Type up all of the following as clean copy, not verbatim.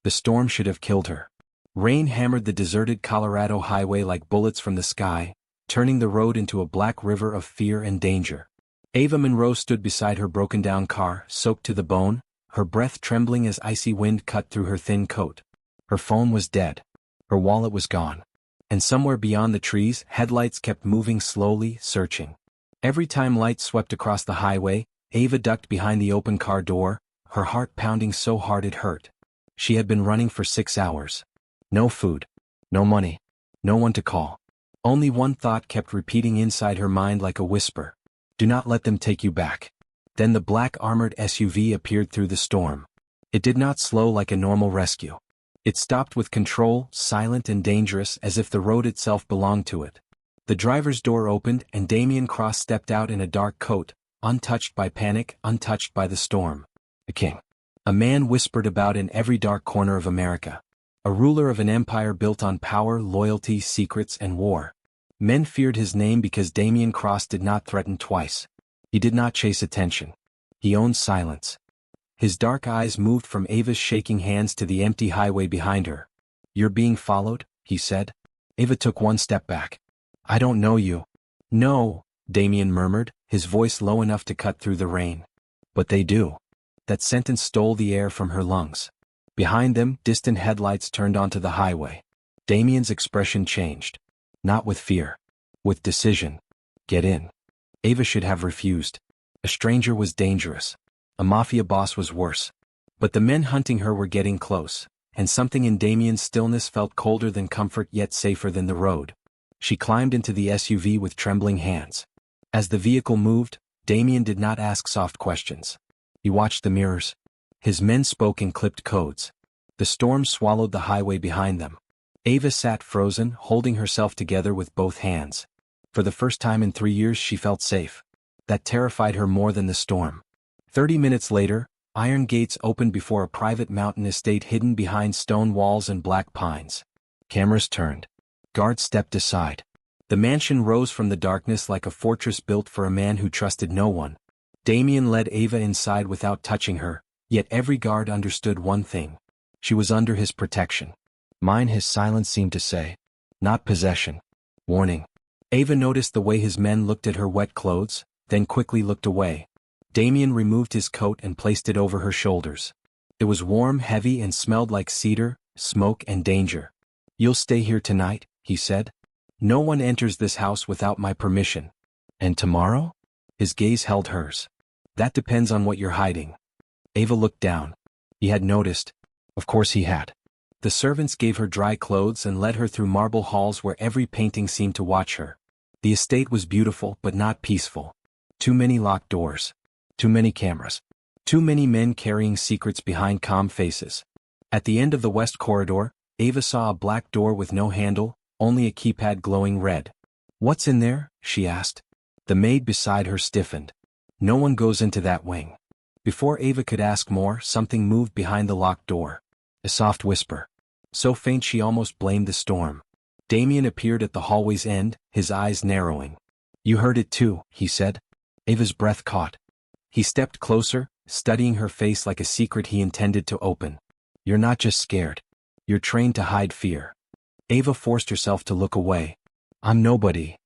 The storm should have killed her. Rain hammered the deserted Colorado highway like bullets from the sky, turning the road into a black river of fear and danger. Ava Monroe stood beside her broken-down car, soaked to the bone, her breath trembling as icy wind cut through her thin coat. Her phone was dead. Her wallet was gone. And somewhere beyond the trees, headlights kept moving slowly, searching. Every time light swept across the highway, Ava ducked behind the open car door, her heart pounding so hard it hurt. She had been running for 6 hours. No food. No money. No one to call. Only one thought kept repeating inside her mind like a whisper. Do not let them take you back. Then the black armored SUV appeared through the storm. It did not slow like a normal rescue. It stopped with control, silent and dangerous, as if the road itself belonged to it. The driver's door opened and Damian Cross stepped out in a dark coat, untouched by panic, untouched by the storm. A king. A man whispered about in every dark corner of America. A ruler of an empire built on power, loyalty, secrets, and war. Men feared his name because Damian Cross did not threaten twice. He did not chase attention. He owned silence. His dark eyes moved from Ava's shaking hands to the empty highway behind her. You're being followed, he said. Ava took one step back. I don't know you. No, Damian murmured, his voice low enough to cut through the rain. But they do. That sentence stole the air from her lungs. Behind them, distant headlights turned onto the highway. Damian's expression changed. Not with fear. With decision. Get in. Ava should have refused. A stranger was dangerous. A mafia boss was worse. But the men hunting her were getting close, and something in Damian's stillness felt colder than comfort yet safer than the road. She climbed into the SUV with trembling hands. As the vehicle moved, Damian did not ask soft questions. He watched the mirrors. His men spoke in clipped codes. The storm swallowed the highway behind them. Ava sat frozen, holding herself together with both hands. For the first time in 3 years she felt safe. That terrified her more than the storm. 30 minutes later, iron gates opened before a private mountain estate hidden behind stone walls and black pines. Cameras turned. Guards stepped aside. The mansion rose from the darkness like a fortress built for a man who trusted no one. Damian led Ava inside without touching her, yet every guard understood one thing. She was under his protection. Mine, his silence seemed to say. Not possession. Warning. Ava noticed the way his men looked at her wet clothes, then quickly looked away. Damian removed his coat and placed it over her shoulders. It was warm, heavy, and smelled like cedar, smoke, and danger. You'll stay here tonight, he said. No one enters this house without my permission. And tomorrow? His gaze held hers. That depends on what you're hiding. Ava looked down. He had noticed. Of course he had. The servants gave her dry clothes and led her through marble halls where every painting seemed to watch her. The estate was beautiful but not peaceful. Too many locked doors. Too many cameras. Too many men carrying secrets behind calm faces. At the end of the west corridor, Ava saw a black door with no handle, only a keypad glowing red. What's in there? She asked. The maid beside her stiffened. No one goes into that wing. Before Ava could ask more, something moved behind the locked door. A soft whisper. So faint she almost blamed the storm. Damian appeared at the hallway's end, his eyes narrowing. You heard it too, he said. Ava's breath caught. He stepped closer, studying her face like a secret he intended to open. You're not just scared. You're trained to hide fear. Ava forced herself to look away. I'm nobody.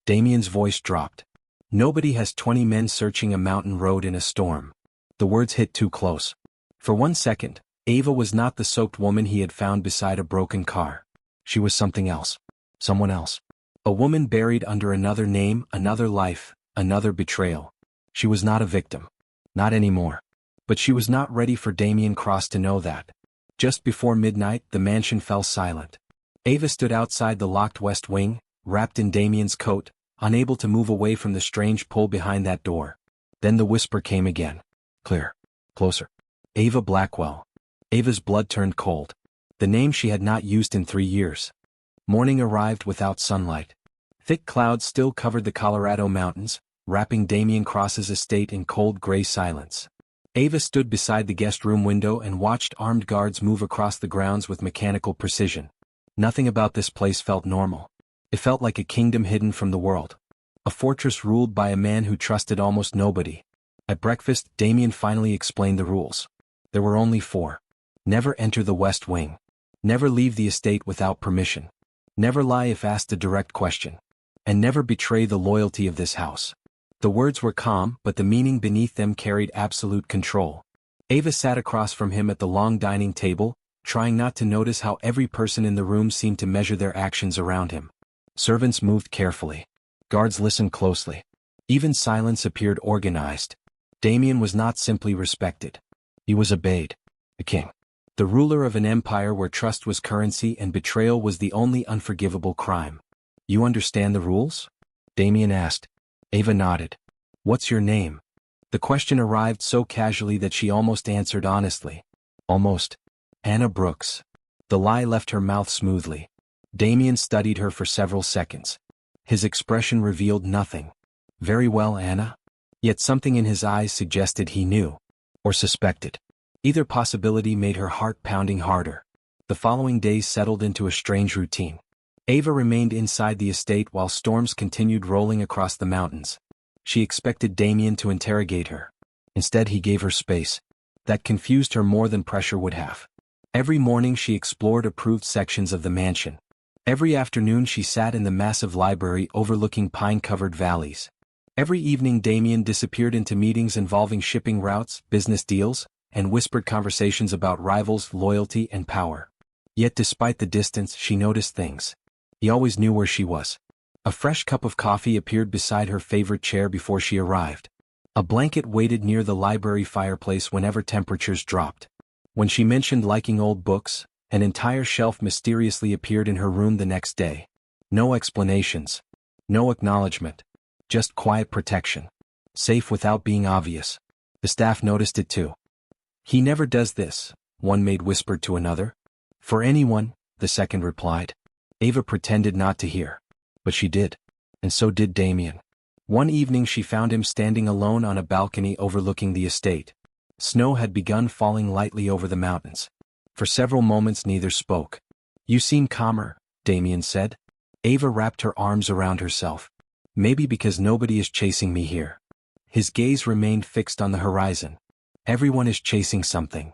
Damian's voice dropped. Nobody has 20 men searching a mountain road in a storm. The words hit too close. For 1 second, Ava was not the soaked woman he had found beside a broken car. She was something else. Someone else. A woman buried under another name, another life, another betrayal. She was not a victim. Not anymore. But she was not ready for Damian Cross to know that. Just before midnight, the mansion fell silent. Ava stood outside the locked west wing, wrapped in Damian's coat, unable to move away from the strange pull behind that door. Then the whisper came again. Clear. Closer. Ava Blackwell. Ava's blood turned cold. The name she had not used in 3 years. Morning arrived without sunlight. Thick clouds still covered the Colorado mountains, wrapping Damian Cross's estate in cold gray silence. Ava stood beside the guest room window and watched armed guards move across the grounds with mechanical precision. Nothing about this place felt normal. It felt like a kingdom hidden from the world. A fortress ruled by a man who trusted almost nobody. At breakfast, Damian finally explained the rules. There were only 4. Never enter the West Wing. Never leave the estate without permission. Never lie if asked a direct question. And never betray the loyalty of this house. The words were calm, but the meaning beneath them carried absolute control. Ava sat across from him at the long dining table, trying not to notice how every person in the room seemed to measure their actions around him. Servants moved carefully. Guards listened closely. Even silence appeared organized. Damien was not simply respected. He was obeyed. The king. The ruler of an empire where trust was currency and betrayal was the only unforgivable crime. You understand the rules? Damien asked. Ava nodded. What's your name? The question arrived so casually that she almost answered honestly. Almost. Anna Brooks. The lie left her mouth smoothly. Damien studied her for several seconds. His expression revealed nothing. Very well, Anna. Yet something in his eyes suggested he knew. Or suspected. Either possibility made her heart pounding harder. The following days settled into a strange routine. Ava remained inside the estate while storms continued rolling across the mountains. She expected Damien to interrogate her. Instead he gave her space. That confused her more than pressure would have. Every morning she explored approved sections of the mansion. Every afternoon she sat in the massive library overlooking pine-covered valleys. Every evening Damien disappeared into meetings involving shipping routes, business deals, and whispered conversations about rivals, loyalty, and power. Yet despite the distance she noticed things. He always knew where she was. A fresh cup of coffee appeared beside her favorite chair before she arrived. A blanket waited near the library fireplace whenever temperatures dropped. When she mentioned liking old books, an entire shelf mysteriously appeared in her room the next day. No explanations. No acknowledgement. Just quiet protection. Safe without being obvious. The staff noticed it too. He never does this, one maid whispered to another. For anyone, the second replied. Ava pretended not to hear. But she did. And so did Damien. One evening she found him standing alone on a balcony overlooking the estate. Snow had begun falling lightly over the mountains. For several moments neither spoke. You seem calmer, Damien said. Ava wrapped her arms around herself. Maybe because nobody is chasing me here. His gaze remained fixed on the horizon. Everyone is chasing something.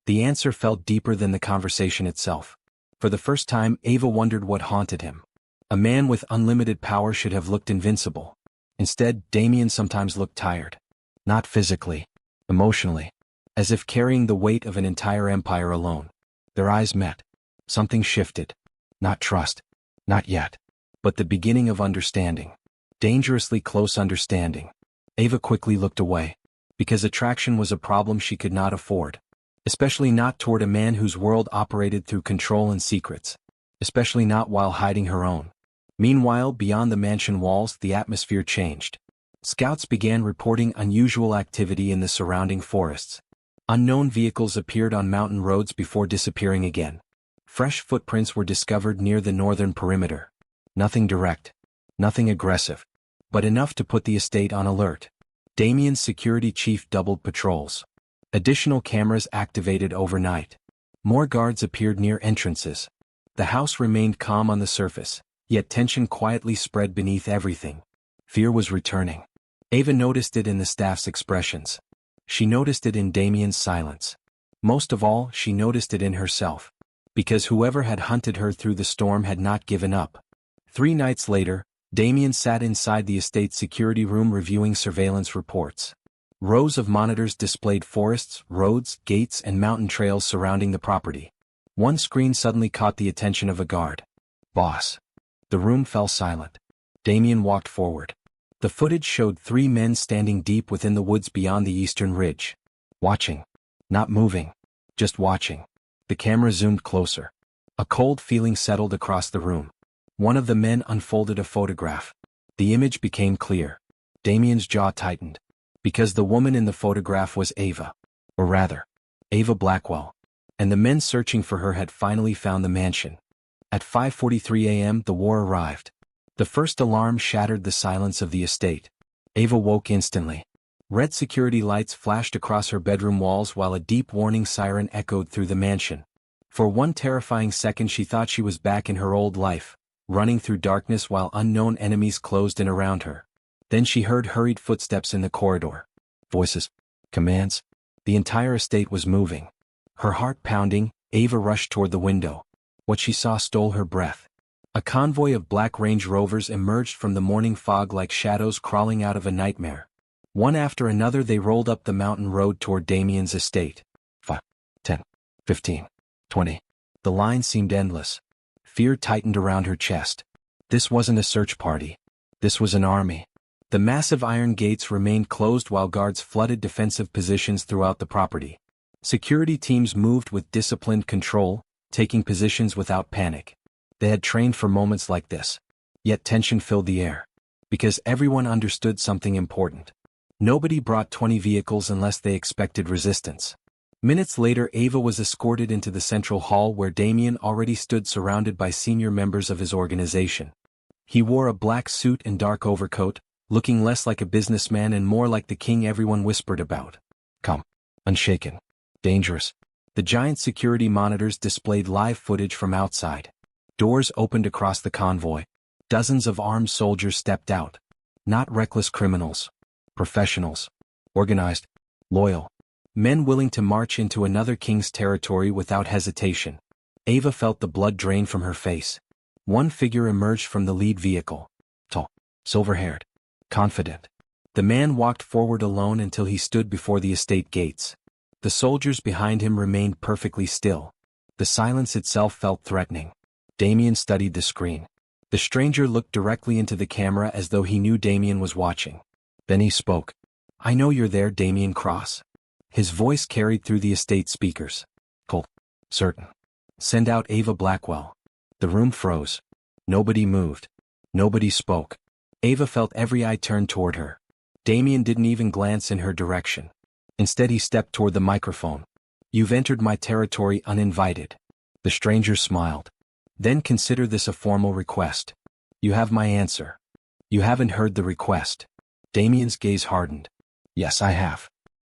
The answer felt deeper than the conversation itself. For the first time Ava wondered what haunted him. A man with unlimited power should have looked invincible. Instead, Damien sometimes looked tired. Not physically. Emotionally. As if carrying the weight of an entire empire alone. Their eyes met. Something shifted. Not trust. Not yet. But the beginning of understanding. Dangerously close understanding. Ava quickly looked away. Because attraction was a problem she could not afford. Especially not toward a man whose world operated through control and secrets. Especially not while hiding her own. Meanwhile, beyond the mansion walls, the atmosphere changed. Scouts began reporting unusual activity in the surrounding forests. Unknown vehicles appeared on mountain roads before disappearing again. Fresh footprints were discovered near the northern perimeter. Nothing direct. Nothing aggressive. But enough to put the estate on alert. Damien's security chief doubled patrols. Additional cameras activated overnight. More guards appeared near entrances. The house remained calm on the surface, yet tension quietly spread beneath everything. Fear was returning. Ava noticed it in the staff's expressions. She noticed it in Damien's silence. Most of all, she noticed it in herself. Because whoever had hunted her through the storm had not given up. 3 nights later, Damien sat inside the estate security room reviewing surveillance reports. Rows of monitors displayed forests, roads, gates, and mountain trails surrounding the property. One screen suddenly caught the attention of a guard. Boss. The room fell silent. Damien walked forward. The footage showed 3 men standing deep within the woods beyond the eastern ridge. Watching. Not moving. Just watching. The camera zoomed closer. A cold feeling settled across the room. One of the men unfolded a photograph. The image became clear. Damien's jaw tightened. Because the woman in the photograph was Ava. Or rather, Ava Blackwell. And the men searching for her had finally found the mansion. At 5:43 a.m. the war arrived. The first alarm shattered the silence of the estate. Ava woke instantly. Red security lights flashed across her bedroom walls while a deep warning siren echoed through the mansion. For one terrifying second she thought she was back in her old life, running through darkness while unknown enemies closed in around her. Then she heard hurried footsteps in the corridor. Voices. Commands. The entire estate was moving. Her heart pounding, Ava rushed toward the window. What she saw stole her breath. A convoy of black Range Rovers emerged from the morning fog like shadows crawling out of a nightmare. One after another they rolled up the mountain road toward Damien's estate. 5, 10, 15, 20. The line seemed endless. Fear tightened around her chest. This wasn't a search party. This was an army. The massive iron gates remained closed while guards flooded defensive positions throughout the property. Security teams moved with disciplined control, taking positions without panic. They had trained for moments like this. Yet tension filled the air. Because everyone understood something important. Nobody brought 20 vehicles unless they expected resistance. Minutes later, Ava was escorted into the central hall where Damien already stood surrounded by senior members of his organization. He wore a black suit and dark overcoat, looking less like a businessman and more like the king everyone whispered about. Calm, unshaken, dangerous. The giant security monitors displayed live footage from outside. Doors opened across the convoy. Dozens of armed soldiers stepped out. Not reckless criminals. Professionals. Organized. Loyal. Men willing to march into another king's territory without hesitation. Ava felt the blood drain from her face. One figure emerged from the lead vehicle. Tall. Silver-haired. Confident. The man walked forward alone until he stood before the estate gates. The soldiers behind him remained perfectly still. The silence itself felt threatening. Damien studied the screen. The stranger looked directly into the camera as though he knew Damien was watching. Then he spoke. I know you're there, Damien Cross. His voice carried through the estate speakers. Cold. Certain. Send out Ava Blackwell. The room froze. Nobody moved. Nobody spoke. Ava felt every eye turned toward her. Damien didn't even glance in her direction. Instead he stepped toward the microphone. You've entered my territory uninvited. The stranger smiled. Then consider this a formal request. You have my answer. You haven't heard the request. Damien's gaze hardened. Yes, I have.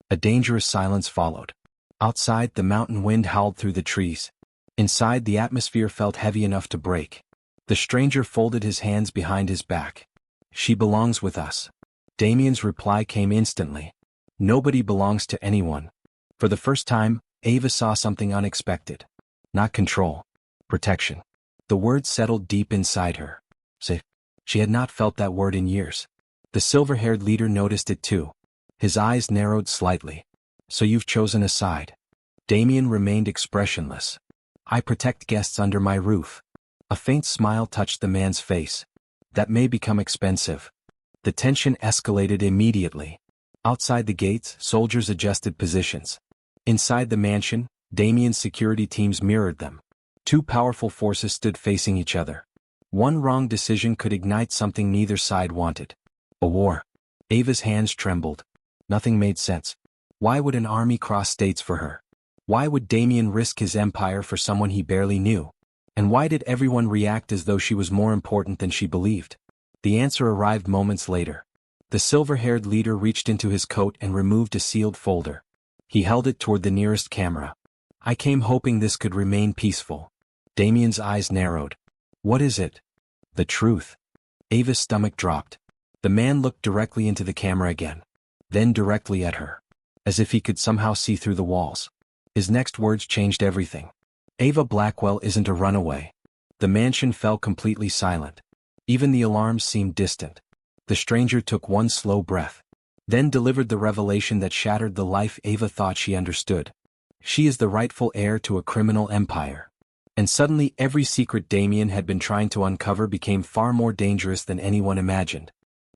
A dangerous silence followed. Outside, the mountain wind howled through the trees. Inside, the atmosphere felt heavy enough to break. The stranger folded his hands behind his back. She belongs with us. Damien's reply came instantly. Nobody belongs to anyone. For the first time, Ava saw something unexpected. Not control. Protection. The word settled deep inside her. Safe. She had not felt that word in years. The silver-haired leader noticed it too. His eyes narrowed slightly. So you've chosen a side. Damien remained expressionless. I protect guests under my roof. A faint smile touched the man's face. That may become expensive. The tension escalated immediately. Outside the gates, soldiers adjusted positions. Inside the mansion, Damien's security teams mirrored them. Two powerful forces stood facing each other. One wrong decision could ignite something neither side wanted. A war. Ava's hands trembled. Nothing made sense. Why would an army cross states for her? Why would Damien risk his empire for someone he barely knew? And why did everyone react as though she was more important than she believed? The answer arrived moments later. The silver-haired leader reached into his coat and removed a sealed folder. He held it toward the nearest camera. I came hoping this could remain peaceful. Damien's eyes narrowed. What is it? The truth. Ava's stomach dropped. The man looked directly into the camera again. Then directly at her. As if he could somehow see through the walls. His next words changed everything. Ava Blackwell isn't a runaway. The mansion fell completely silent. Even the alarms seemed distant. The stranger took one slow breath. Then delivered the revelation that shattered the life Ava thought she understood. She is the rightful heir to a criminal empire. And suddenly every secret Damien had been trying to uncover became far more dangerous than anyone imagined.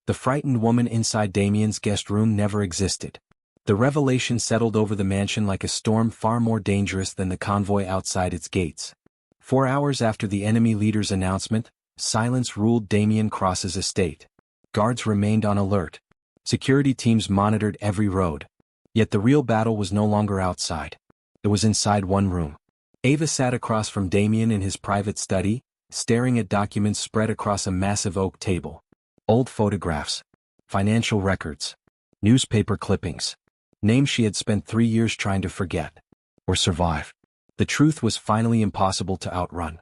The frightened woman inside Damien's guest room never existed. The revelation settled over the mansion like a storm far more dangerous than the convoy outside its gates. 4 hours after the enemy leader's announcement, silence ruled Damien Cross's estate. Guards remained on alert. Security teams monitored every road. Yet the real battle was no longer outside. It was inside one room. Ava sat across from Damien in his private study, staring at documents spread across a massive oak table. Old photographs. Financial records. Newspaper clippings. Names she had spent 3 years trying to forget. Or survive. The truth was finally impossible to outrun.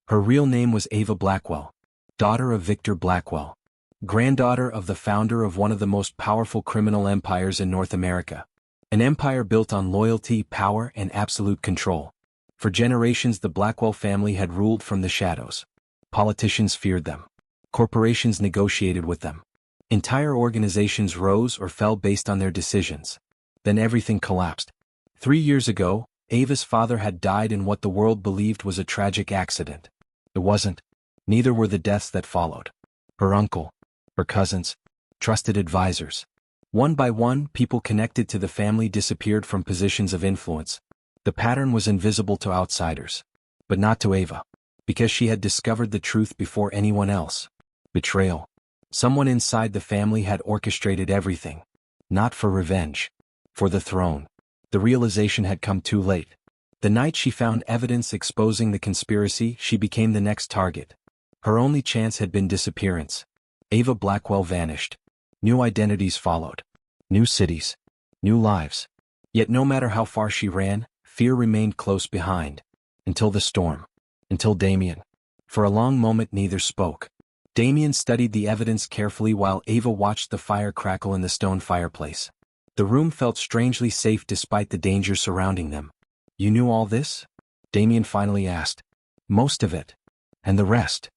Her real name was Ava Blackwell. Daughter of Victor Blackwell. Granddaughter of the founder of one of the most powerful criminal empires in North America. An empire built on loyalty, power, and absolute control. For generations the Blackwell family had ruled from the shadows. Politicians feared them. Corporations negotiated with them. Entire organizations rose or fell based on their decisions. Then everything collapsed. 3 years ago, Ava's father had died in what the world believed was a tragic accident. It wasn't. Neither were the deaths that followed. Her uncle, her cousins, trusted advisors. One by one, people connected to the family disappeared from positions of influence. The pattern was invisible to outsiders. But not to Ava. Because she had discovered the truth before anyone else. Betrayal. Someone inside the family had orchestrated everything. Not for revenge. For the throne. The realization had come too late. The night she found evidence exposing the conspiracy, she became the next target. Her only chance had been disappearance. Ava Blackwell vanished. New identities followed. New cities. New lives. Yet no matter how far she ran, fear remained close behind. Until the storm. Until Damien. For a long moment neither spoke. Damien studied the evidence carefully while Ava watched the fire crackle in the stone fireplace. The room felt strangely safe despite the danger surrounding them. "You knew all this?" Damien finally asked. "Most of it. And the rest?"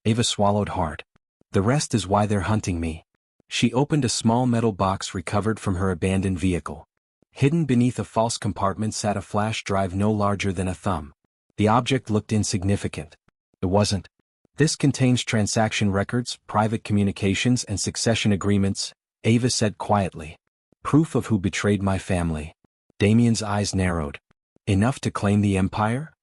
Ava swallowed hard. "The rest is why they're hunting me." She opened a small metal box recovered from her abandoned vehicle. Hidden beneath a false compartment sat a flash drive no larger than a thumb. The object looked insignificant. It wasn't. "This contains transaction records, private communications, and succession agreements," Ava said quietly. "Proof of who betrayed my family." Damien's eyes narrowed. Enough to claim the empire?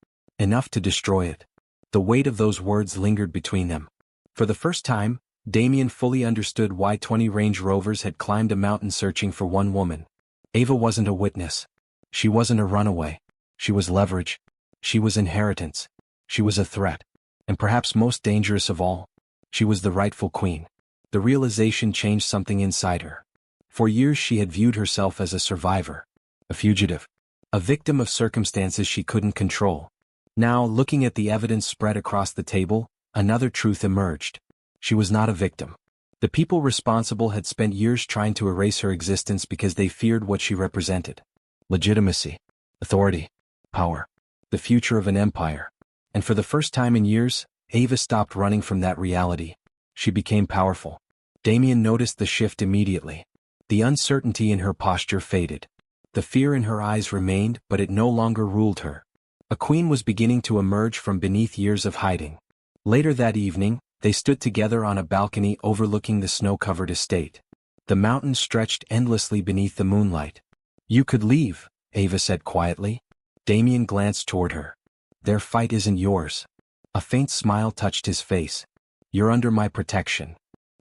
Enough to destroy it? The weight of those words lingered between them. For the first time, Damien fully understood why 20 Range Rovers had climbed a mountain searching for one woman. Ava wasn't a witness. She wasn't a runaway. She was leverage. She was inheritance. She was a threat. And perhaps most dangerous of all, she was the rightful queen. The realization changed something inside her. For years she had viewed herself as a survivor. A fugitive. A victim of circumstances she couldn't control. Now, looking at the evidence spread across the table, another truth emerged. She was not a victim. The people responsible had spent years trying to erase her existence because they feared what she represented. Legitimacy. Authority. Power. The future of an empire. And for the first time in years, Ava stopped running from that reality. She became powerful. Damien noticed the shift immediately. The uncertainty in her posture faded. The fear in her eyes remained, but it no longer ruled her. A queen was beginning to emerge from beneath years of hiding. Later that evening, they stood together on a balcony overlooking the snow-covered estate. The mountains stretched endlessly beneath the moonlight. "You could leave," Ava said quietly. Damien glanced toward her. "Their fight isn't yours." A faint smile touched his face. "You're under my protection."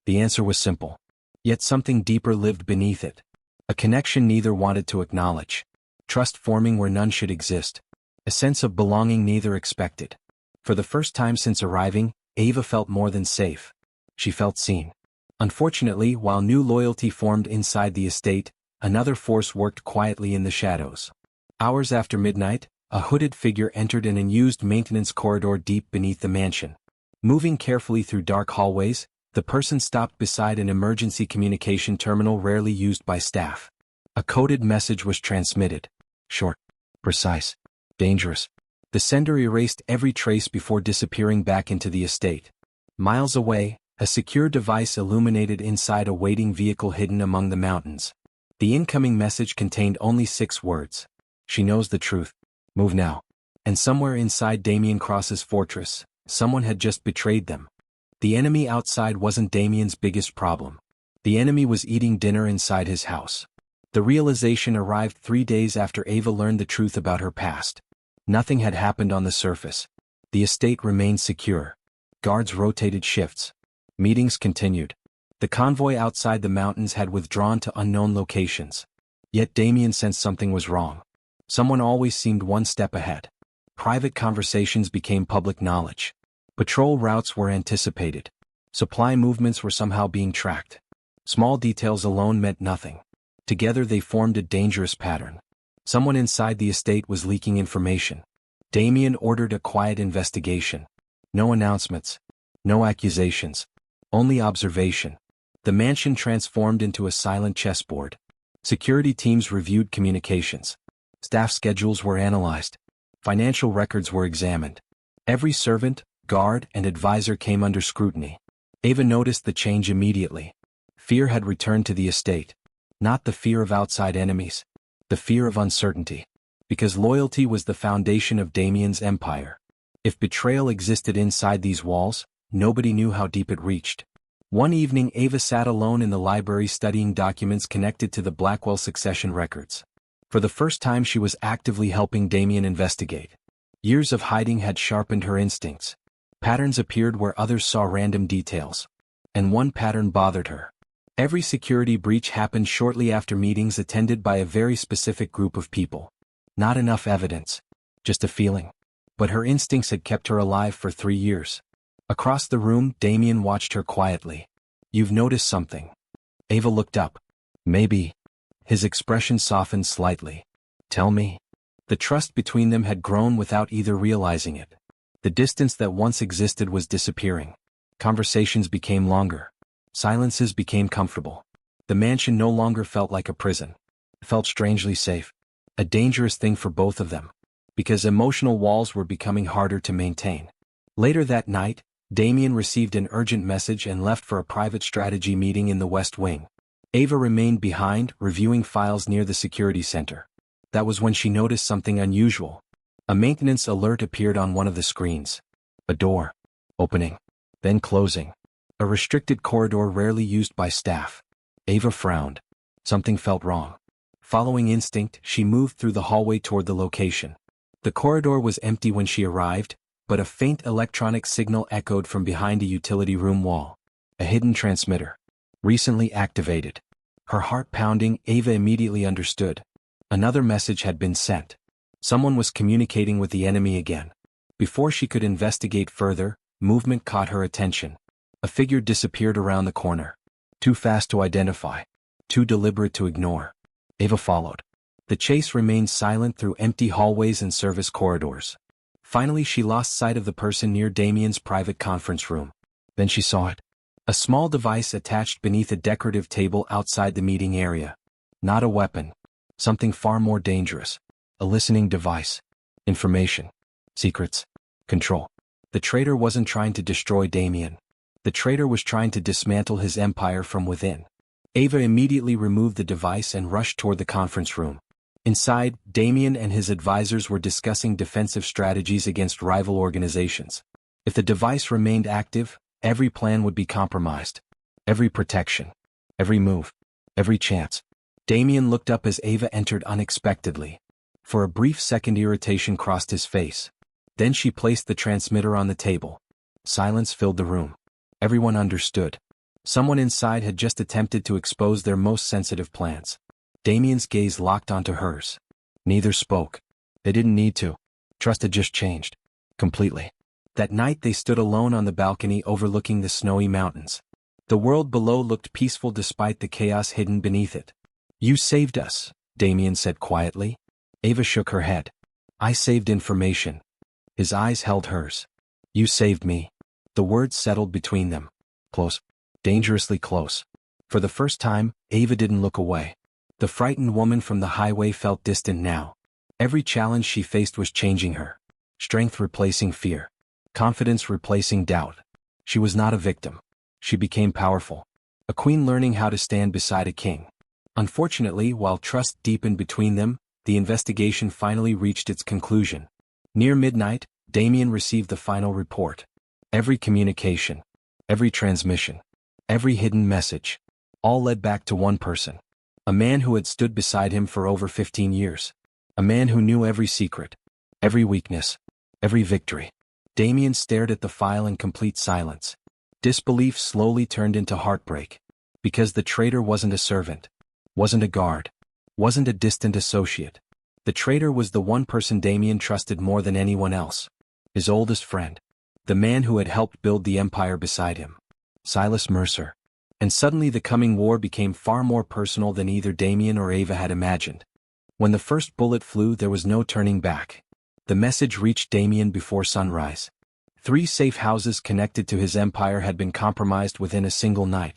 The answer was simple. Yet something deeper lived beneath it. A connection neither wanted to acknowledge. Trust forming where none should exist. A sense of belonging neither expected. For the first time since arriving, Ava felt more than safe. She felt seen. Unfortunately, while new loyalty formed inside the estate, another force worked quietly in the shadows. Hours after midnight, a hooded figure entered an unused maintenance corridor deep beneath the mansion. Moving carefully through dark hallways, the person stopped beside an emergency communication terminal rarely used by staff. A coded message was transmitted. Short, precise, dangerous. The sender erased every trace before disappearing back into the estate. Miles away, a secure device illuminated inside a waiting vehicle hidden among the mountains. The incoming message contained only 6 words. "She knows the truth. Move now." And somewhere inside Damien Cross's fortress, someone had just betrayed them. The enemy outside wasn't Damien's biggest problem. The enemy was eating dinner inside his house. The realization arrived 3 days after Ava learned the truth about her past. Nothing had happened on the surface. The estate remained secure. Guards rotated shifts. Meetings continued. The convoy outside the mountains had withdrawn to unknown locations. Yet Damien sensed something was wrong. Someone always seemed one step ahead. Private conversations became public knowledge. Patrol routes were anticipated. Supply movements were somehow being tracked. Small details alone meant nothing. Together they formed a dangerous pattern. Someone inside the estate was leaking information. Damien ordered a quiet investigation. No announcements. No accusations. Only observation. The mansion transformed into a silent chessboard. Security teams reviewed communications. Staff schedules were analyzed. Financial records were examined. Every servant, guard, and advisor came under scrutiny. Ava noticed the change immediately. Fear had returned to the estate. Not the fear of outside enemies. The fear of uncertainty. Because loyalty was the foundation of Damien's empire. If betrayal existed inside these walls, nobody knew how deep it reached. One evening Ava sat alone in the library studying documents connected to the Blackwell succession records. For the first time she was actively helping Damien investigate. Years of hiding had sharpened her instincts. Patterns appeared where others saw random details. And one pattern bothered her. Every security breach happened shortly after meetings attended by a very specific group of people. Not enough evidence. Just a feeling. But her instincts had kept her alive for 3 years. Across the room, Damien watched her quietly. "You've noticed something." Ava looked up. "Maybe." His expression softened slightly. "Tell me." The trust between them had grown without either realizing it. The distance that once existed was disappearing. Conversations became longer. Silences became comfortable. The mansion no longer felt like a prison. It felt strangely safe. A dangerous thing for both of them. Because emotional walls were becoming harder to maintain. Later that night, Damien received an urgent message and left for a private strategy meeting in the West Wing. Ava remained behind, reviewing files near the security center. That was when she noticed something unusual. A maintenance alert appeared on one of the screens. A door. Opening. Then closing. A restricted corridor rarely used by staff. Ava frowned. Something felt wrong. Following instinct, she moved through the hallway toward the location. The corridor was empty when she arrived, but a faint electronic signal echoed from behind a utility room wall. A hidden transmitter. Recently activated. Her heart pounding, Ava immediately understood. Another message had been sent. Someone was communicating with the enemy again. Before she could investigate further, movement caught her attention. A figure disappeared around the corner. Too fast to identify. Too deliberate to ignore. Ava followed. The chase remained silent through empty hallways and service corridors. Finally she lost sight of the person near Damien's private conference room. Then she saw it. A small device attached beneath a decorative table outside the meeting area. Not a weapon. Something far more dangerous. A listening device. Information. Secrets. Control. The traitor wasn't trying to destroy Damien. The traitor was trying to dismantle his empire from within. Ava immediately removed the device and rushed toward the conference room. Inside, Damien and his advisors were discussing defensive strategies against rival organizations. If the device remained active, every plan would be compromised. Every protection. Every move. Every chance. Damien looked up as Ava entered unexpectedly. For a brief second irritation crossed his face. Then she placed the transmitter on the table. Silence filled the room. Everyone understood. Someone inside had just attempted to expose their most sensitive plans. Damien's gaze locked onto hers. Neither spoke. They didn't need to. Trust had just changed. Completely. That night they stood alone on the balcony overlooking the snowy mountains. The world below looked peaceful despite the chaos hidden beneath it. "You saved us," Damien said quietly. Ava shook her head. "I saved information." His eyes held hers. "You saved me." The words settled between them. Close. Dangerously close. For the first time, Ava didn't look away. The frightened woman from the highway felt distant now. Every challenge she faced was changing her. Strength replacing fear. Confidence replacing doubt. She was not a victim. She became powerful. A queen learning how to stand beside a king. Unfortunately, while trust deepened between them, the investigation finally reached its conclusion. Near midnight, Damien received the final report. Every communication. Every transmission. Every hidden message. All led back to one person. A man who had stood beside him for over 15 years. A man who knew every secret. Every weakness. Every victory. Damien stared at the file in complete silence. Disbelief slowly turned into heartbreak. Because the traitor wasn't a servant. Wasn't a guard. Wasn't a distant associate. The traitor was the one person Damien trusted more than anyone else. His oldest friend. The man who had helped build the empire beside him. Silas Mercer. And suddenly the coming war became far more personal than either Damien or Ava had imagined. When the first bullet flew, there was no turning back. The message reached Damien before sunrise. 3 safe houses connected to his empire had been compromised within a single night.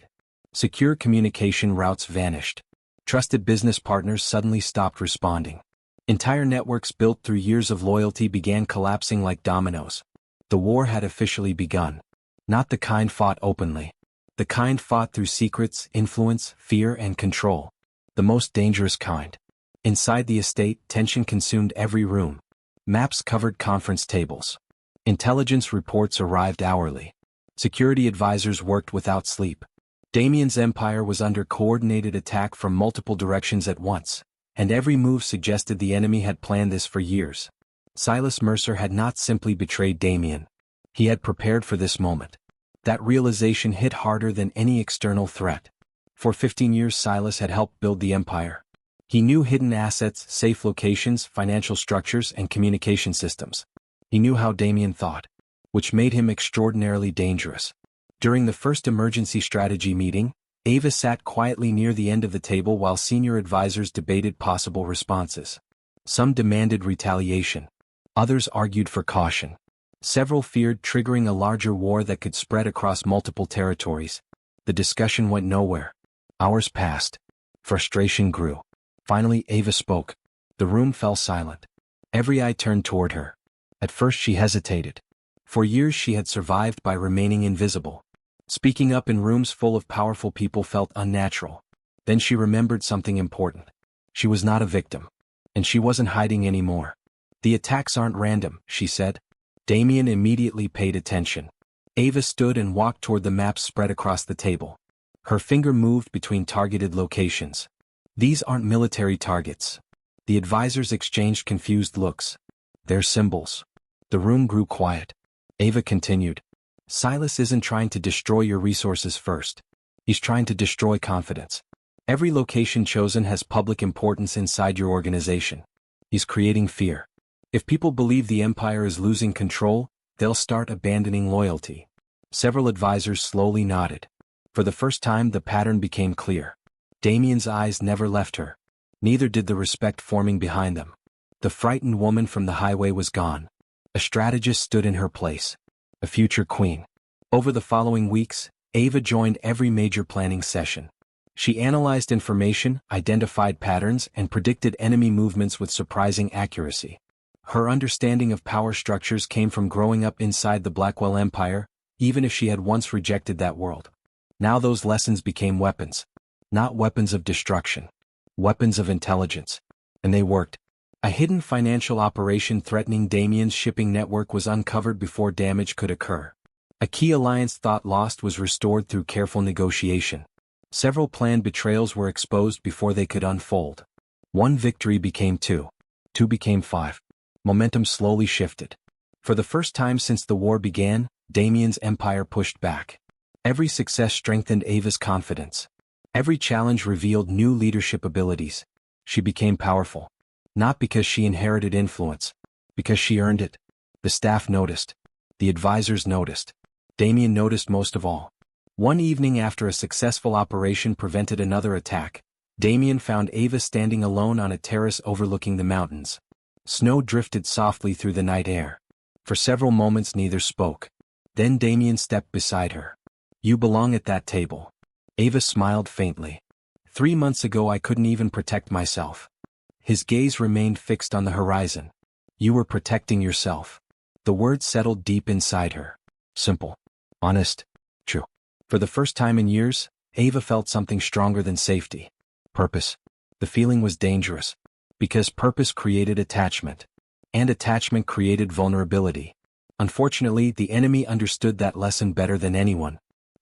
Secure communication routes vanished. Trusted business partners suddenly stopped responding. Entire networks built through years of loyalty began collapsing like dominoes. The war had officially begun. Not the kind fought openly. The kind fought through secrets, influence, fear, and control. The most dangerous kind. Inside the estate, tension consumed every room. Maps covered conference tables. Intelligence reports arrived hourly. Security advisors worked without sleep. Damien's empire was under coordinated attack from multiple directions at once, and every move suggested the enemy had planned this for years. Silas Mercer had not simply betrayed Damien. He had prepared for this moment. That realization hit harder than any external threat. For 15 years Silas had helped build the empire. He knew hidden assets, safe locations, financial structures, and communication systems. He knew how Damien thought, which made him extraordinarily dangerous. During the first emergency strategy meeting, Ava sat quietly near the end of the table while senior advisors debated possible responses. Some demanded retaliation. Others argued for caution. Several feared triggering a larger war that could spread across multiple territories. The discussion went nowhere. Hours passed. Frustration grew. Finally, Ava spoke. The room fell silent. Every eye turned toward her. At first she hesitated. For years she had survived by remaining invisible. Speaking up in rooms full of powerful people felt unnatural. Then she remembered something important. She was not a victim. And she wasn't hiding anymore. The attacks aren't random, she said. Damien immediately paid attention. Ava stood and walked toward the maps spread across the table. Her finger moved between targeted locations. These aren't military targets. The advisors exchanged confused looks. They're symbols. The room grew quiet. Ava continued. Silas isn't trying to destroy your resources first. He's trying to destroy confidence. Every location chosen has public importance inside your organization. He's creating fear. If people believe the empire is losing control, they'll start abandoning loyalty. Several advisors slowly nodded. For the first time the pattern became clear. Damien's eyes never left her. Neither did the respect forming behind them. The frightened woman from the highway was gone. A strategist stood in her place. A future queen. Over the following weeks, Ava joined every major planning session. She analyzed information, identified patterns, and predicted enemy movements with surprising accuracy. Her understanding of power structures came from growing up inside the Blackwell Empire, even if she had once rejected that world. Now those lessons became weapons. Not weapons of destruction. Weapons of intelligence. And they worked. A hidden financial operation threatening Damien's shipping network was uncovered before damage could occur. A key alliance thought lost was restored through careful negotiation. Several planned betrayals were exposed before they could unfold. One victory became two. Two became five. Momentum slowly shifted. For the first time since the war began, Damien's empire pushed back. Every success strengthened Ava's confidence. Every challenge revealed new leadership abilities. She became powerful. Not because she inherited influence. Because she earned it. The staff noticed. The advisors noticed. Damien noticed most of all. One evening after a successful operation prevented another attack, Damien found Ava standing alone on a terrace overlooking the mountains. Snow drifted softly through the night air. For several moments neither spoke. Then Damien stepped beside her. You belong at that table. Ava smiled faintly. 3 months ago I couldn't even protect myself. His gaze remained fixed on the horizon. You were protecting yourself. The words settled deep inside her. Simple. Honest. True. For the first time in years, Ava felt something stronger than safety. Purpose. The feeling was dangerous. Because purpose created attachment. And attachment created vulnerability. Unfortunately, the enemy understood that lesson better than anyone.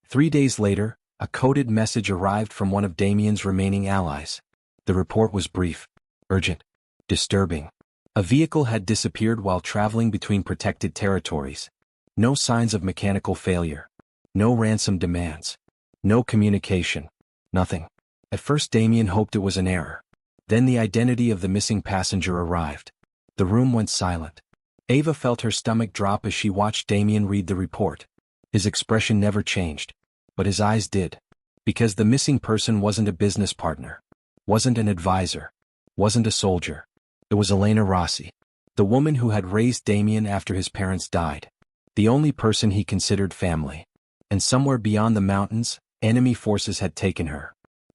3 days later, a coded message arrived from one of Damien's remaining allies. The report was brief. Urgent. Disturbing. A vehicle had disappeared while traveling between protected territories. No signs of mechanical failure. No ransom demands. No communication. Nothing. At first Damien hoped it was an error. Then the identity of the missing passenger arrived. The room went silent. Ava felt her stomach drop as she watched Damien read the report. His expression never changed. But his eyes did. Because the missing person wasn't a business partner. Wasn't an advisor. Wasn't a soldier. It was Elena Rossi. The woman who had raised Damien after his parents died. The only person he considered family. And somewhere beyond the mountains, enemy forces had taken her.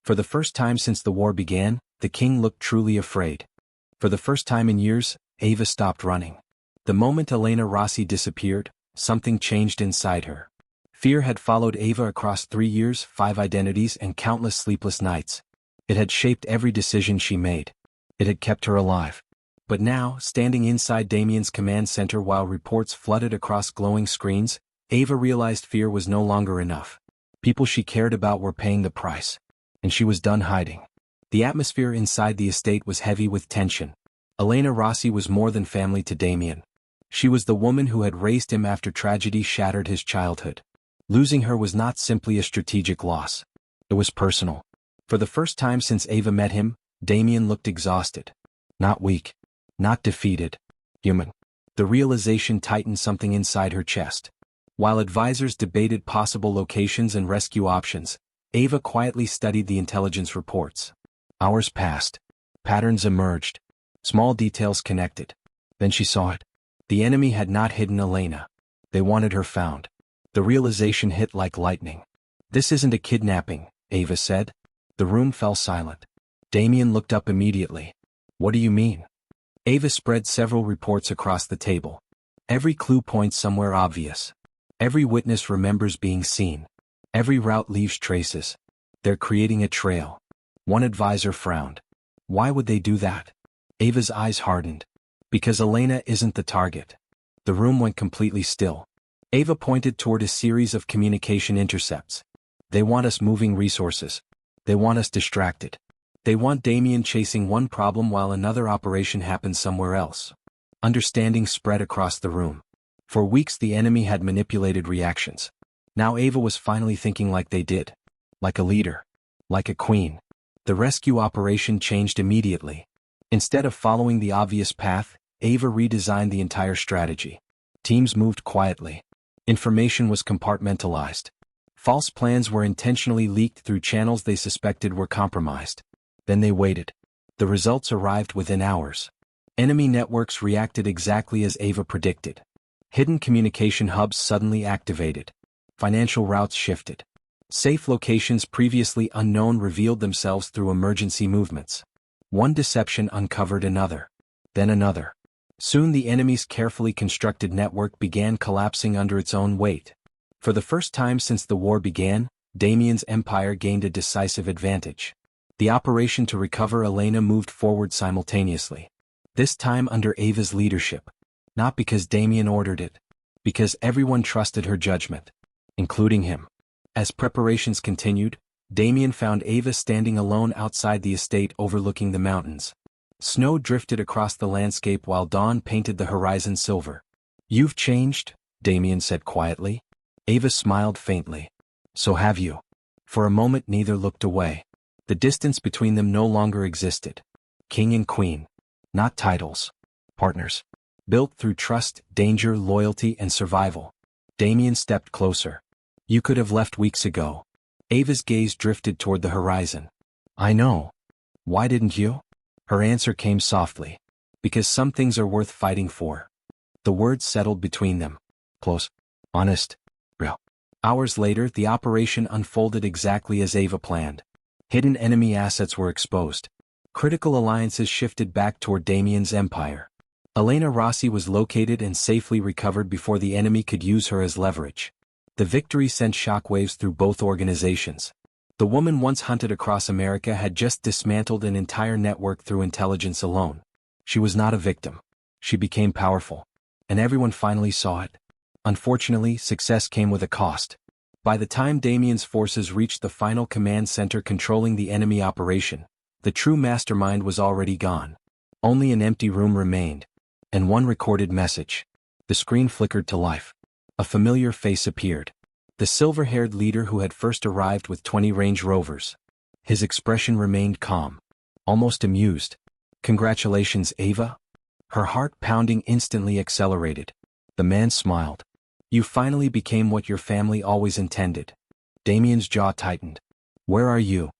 For the first time since the war began, the king looked truly afraid. For the first time in years, Ava stopped running. The moment Elena Rossi disappeared, something changed inside her. Fear had followed Ava across 3 years, 5 identities and countless sleepless nights. It had shaped every decision she made. It had kept her alive. But now, standing inside Damien's command center while reports flooded across glowing screens, Ava realized fear was no longer enough. People she cared about were paying the price. And she was done hiding. The atmosphere inside the estate was heavy with tension. Elena Rossi was more than family to Damien. She was the woman who had raised him after tragedy shattered his childhood. Losing her was not simply a strategic loss. It was personal. For the first time since Ava met him, Damien looked exhausted. Not weak. Not defeated. Human. The realization tightened something inside her chest. While advisors debated possible locations and rescue options, Ava quietly studied the intelligence reports. Hours passed. Patterns emerged. Small details connected. Then she saw it. The enemy had not hidden Elena. They wanted her found. The realization hit like lightning. This isn't a kidnapping, Ava said. The room fell silent. Damien looked up immediately. What do you mean? Ava spread several reports across the table. Every clue points somewhere obvious. Every witness remembers being seen. Every route leaves traces. They're creating a trail. One advisor frowned. Why would they do that? Ava's eyes hardened. Because Elena isn't the target. The room went completely still. Ava pointed toward a series of communication intercepts. They want us moving resources. They want us distracted. They want Damien chasing one problem while another operation happens somewhere else. Understanding spread across the room. For weeks the enemy had manipulated reactions. Now Ava was finally thinking like they did. Like a leader. Like a queen. The rescue operation changed immediately. Instead of following the obvious path, Ava redesigned the entire strategy. Teams moved quietly. Information was compartmentalized. False plans were intentionally leaked through channels they suspected were compromised. Then they waited. The results arrived within hours. Enemy networks reacted exactly as Ava predicted. Hidden communication hubs suddenly activated. Financial routes shifted. Safe locations previously unknown revealed themselves through emergency movements. One deception uncovered another. Then another. Soon the enemy's carefully constructed network began collapsing under its own weight. For the first time since the war began, Damien's empire gained a decisive advantage. The operation to recover Elena moved forward simultaneously. This time under Ava's leadership. Not because Damien ordered it. Because everyone trusted her judgment. Including him. As preparations continued, Damien found Ava standing alone outside the estate overlooking the mountains. Snow drifted across the landscape while dawn painted the horizon silver. "You've changed," Damien said quietly. Ava smiled faintly. "So have you." For a moment neither looked away. The distance between them no longer existed. King and queen. Not titles. Partners. Built through trust, danger, loyalty, and survival. Damien stepped closer. "You could have left weeks ago." Ava's gaze drifted toward the horizon. "I know. Why didn't you?" Her answer came softly. "Because some things are worth fighting for." The words settled between them. Close. Honest. Real. Hours later, the operation unfolded exactly as Ava planned. Hidden enemy assets were exposed. Critical alliances shifted back toward Damien's empire. Elena Rossi was located and safely recovered before the enemy could use her as leverage. The victory sent shockwaves through both organizations. The woman once hunted across America had just dismantled an entire network through intelligence alone. She was not a victim. She became powerful. And everyone finally saw it. Unfortunately, success came with a cost. By the time Damien's forces reached the final command center controlling the enemy operation, the true mastermind was already gone. Only an empty room remained. And one recorded message. The screen flickered to life. A familiar face appeared. The silver-haired leader who had first arrived with 20 range rovers. His expression remained calm. Almost amused. "Congratulations, Ava?" Her heart pounding instantly accelerated. The man smiled. "You finally became what your family always intended." Damien's jaw tightened. "Where are you?"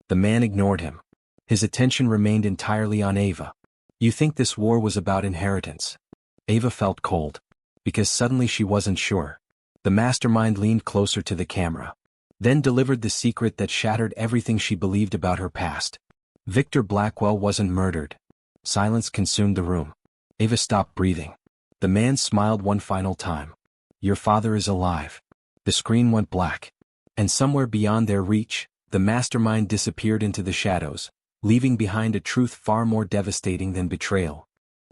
The man ignored him. His attention remained entirely on Ava. "You think this war was about inheritance?" Ava felt cold. Because suddenly she wasn't sure. The mastermind leaned closer to the camera. then delivered the secret that shattered everything she believed about her past. Victor Blackwell wasn't murdered. Silence consumed the room. Ava stopped breathing. The man smiled one final time. "Your father is alive." The screen went black. And somewhere beyond their reach, the mastermind disappeared into the shadows, leaving behind a truth far more devastating than betrayal.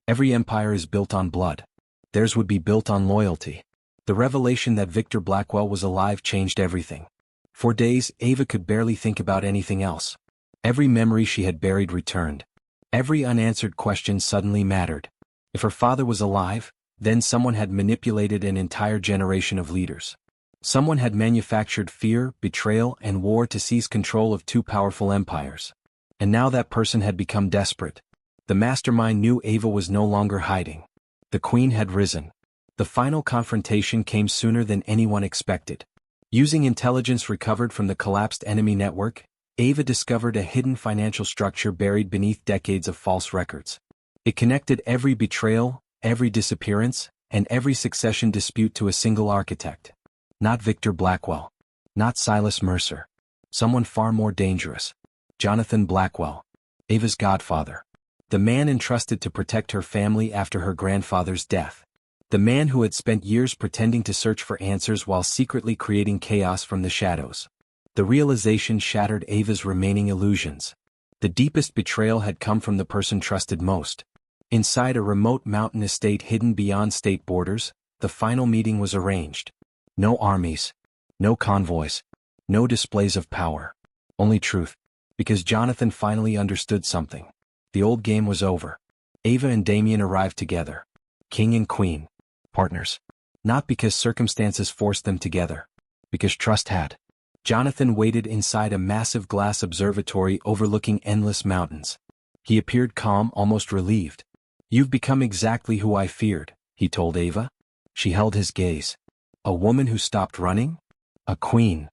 Every empire is built on blood. Theirs would be built on loyalty. The revelation that Victor Blackwell was alive changed everything. For days, Ava could barely think about anything else. Every memory she had buried returned. Every unanswered question suddenly mattered. If her father was alive, then someone had manipulated an entire generation of leaders. Someone had manufactured fear, betrayal, and war to seize control of two powerful empires. And now that person had become desperate. The mastermind knew Ava was no longer hiding. The queen had risen. The final confrontation came sooner than anyone expected. Using intelligence recovered from the collapsed enemy network, Ava discovered a hidden financial structure buried beneath decades of false records. It connected every betrayal, every disappearance, and every succession dispute to a single architect. Not Victor Blackwell. Not Silas Mercer. Someone far more dangerous. Jonathan Blackwell. Ava's godfather. The man entrusted to protect her family after her grandfather's death. The man who had spent years pretending to search for answers while secretly creating chaos from the shadows. The realization shattered Ava's remaining illusions. The deepest betrayal had come from the person trusted most. Inside a remote mountain estate hidden beyond state borders, the final meeting was arranged. No armies. No convoys. No displays of power. Only truth. Because Jonathan finally understood something. The old game was over. Ava and Damien arrived together. King and queen. Partners. Not because circumstances forced them together. Because trust had. Jonathan waited inside a massive glass observatory overlooking endless mountains. He appeared calm, almost relieved. "You've become exactly who I feared," he told Ava. She held his gaze. A woman who stopped running? A queen.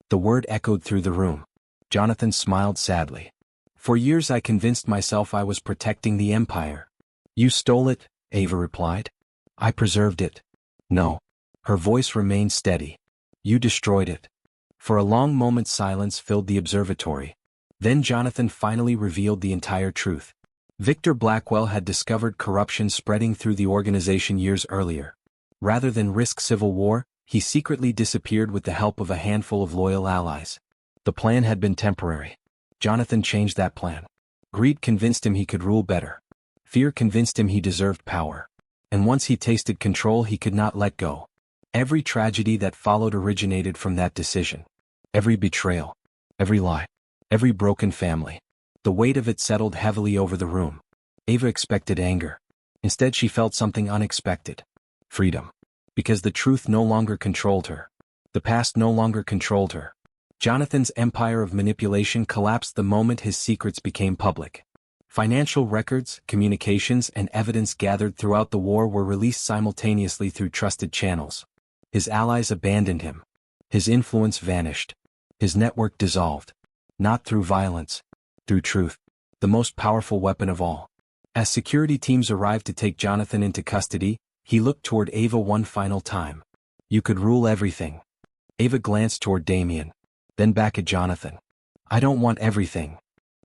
The word echoed through the room. Jonathan smiled sadly. "For years I convinced myself I was protecting the empire." "You stole it," Ava replied. "I preserved it." "No." Her voice remained steady. "You destroyed it." For a long moment silence filled the observatory. Then Jonathan finally revealed the entire truth. Victor Blackwell had discovered corruption spreading through the organization years earlier. Rather than risk civil war, he secretly disappeared with the help of a handful of loyal allies. The plan had been temporary. Jonathan changed that plan. Greed convinced him he could rule better. Fear convinced him he deserved power. And once he tasted control, he could not let go. Every tragedy that followed originated from that decision. Every betrayal. Every lie. Every broken family. The weight of it settled heavily over the room. Ava expected anger. Instead she felt something unexpected. Freedom. Because the truth no longer controlled her. The past no longer controlled her. Jonathan's empire of manipulation collapsed the moment his secrets became public. Financial records, communications, and evidence gathered throughout the war were released simultaneously through trusted channels. His allies abandoned him. His influence vanished. His network dissolved. Not through violence. Through truth. The most powerful weapon of all. As security teams arrived to take Jonathan into custody, he looked toward Ava one final time. "You could rule everything." Ava glanced toward Damien. Then back at Jonathan. "I don't want everything."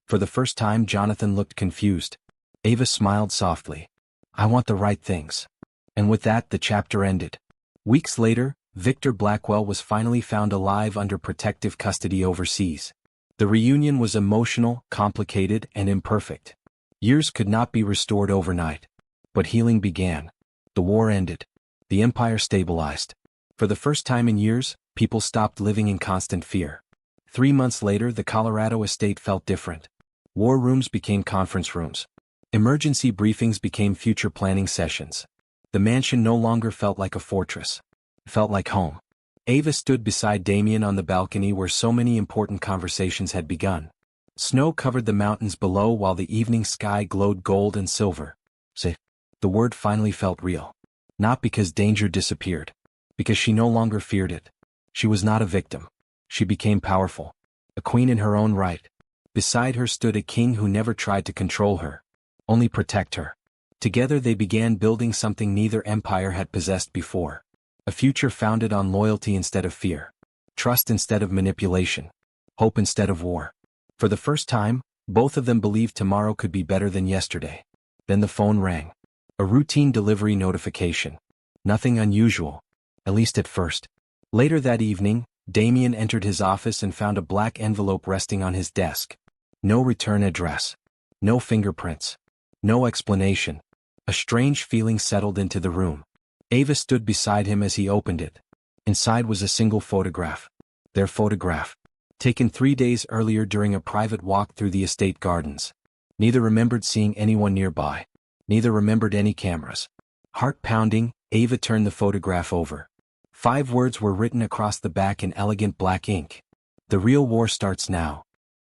For the first time Jonathan looked confused. Ava smiled softly. "I want the right things." And with that the chapter ended. Weeks later, Victor Blackwell was finally found alive under protective custody overseas. The reunion was emotional, complicated, and imperfect. Years could not be restored overnight. But healing began. The war ended. The empire stabilized. For the first time in years, people stopped living in constant fear. 3 months later, the Colorado estate felt different. War rooms became conference rooms. Emergency briefings became future planning sessions. The mansion no longer felt like a fortress. It felt like home. Ava stood beside Damien on the balcony where so many important conversations had begun. Snow covered the mountains below while the evening sky glowed gold and silver. Safe. The word finally felt real. Not because danger disappeared. Because she no longer feared it. She was not a victim. She became powerful. A queen in her own right. Beside her stood a king who never tried to control her. Only protect her. Together they began building something neither empire had possessed before. A future founded on loyalty instead of fear. Trust instead of manipulation. Hope instead of war. For the first time, both of them believed tomorrow could be better than yesterday. Then the phone rang. A routine delivery notification. Nothing unusual. At least at first. Later that evening, Damien entered his office and found a black envelope resting on his desk. No return address. No fingerprints. No explanation. A strange feeling settled into the room. Ava stood beside him as he opened it. Inside was a single photograph. Their photograph. Taken 3 days earlier during a private walk through the estate gardens. Neither remembered seeing anyone nearby. Neither remembered any cameras. Heart pounding, Ava turned the photograph over. 5 words were written across the back in elegant black ink. The real war starts now.